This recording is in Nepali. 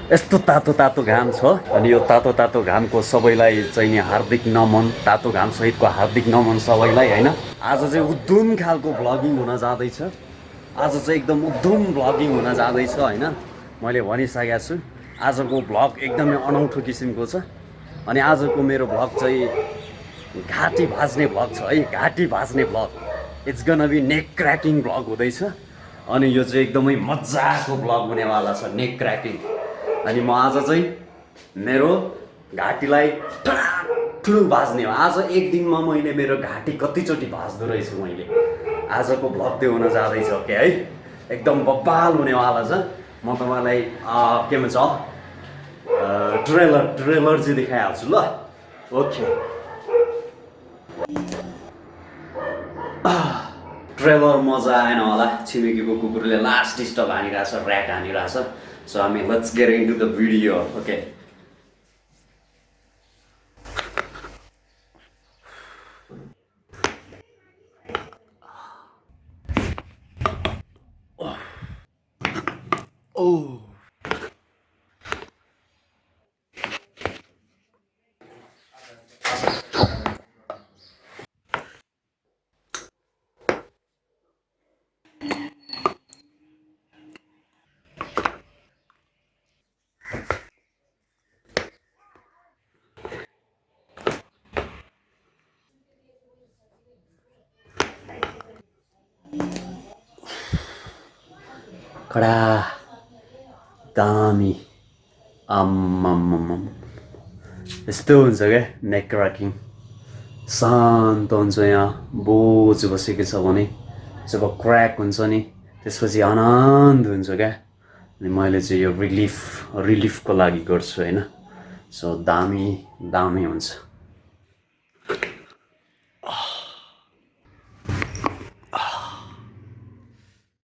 यस्तो तातो तातो घाम छ अनि यो तातो तातो घामको सबैलाई चाहिँ नि हार्दिक नमन तातो घाम सहितको हार्दिक नमन सबैलाई होइन आज चाहिँ उद्धुम खालको भ्लगिङ हुन जाँदैछ आज चाहिँ एकदम उद्धुम भ्लगिङ हुन जाँदैछ होइन मैले भनिसकेको छु आजको भ्लग एकदमै अनौठो किसिमको छ अनि आजको मेरो भ्लग चाहिँ घाँटी भाँच्ने भ्लग छ है घाँटी भाँच्ने vlog it's gonna be neck cracking vlog हुँदैछ अनि यो चाहिँ एकदमै मजाको भ्लग हुनेवाला छ नेक क्र्याकिङ अनि म आज चाहिँ मेरो घाँटीलाई ठुलो भाँच्ने हो आज एक दिनमा मैले मेरो घाँटी कतिचोटि भाँच्दो रहेछु मैले आजको भ्लग त्यो हुन जाँदैछ ओके है एकदम बब्बाल हुनेवाला छ म तपाईँलाई के भन्छ ट्रेलर चाहिँ देखाइहाल्छु ल ओके ट्रेलर मजा आएन होला छिमेकीको कुकुरले लास्ट स्टप हानिरहेछ ऱ्याक हानिरहेछ सो हामी let's get into the video okay कडा दामी आम्माम्माम यस्तो हुन्छ क्या नेक क्रैकिङ शान्त हुन्छ यहाँ बोझ बसेको छ भने जब क्र्याक हुन्छ नि त्यसपछि आनन्द हुन्छ क्या अनि मैले चाहिँ यो रिलिफको लागि गर्छु होइन सो दामी हुन्छ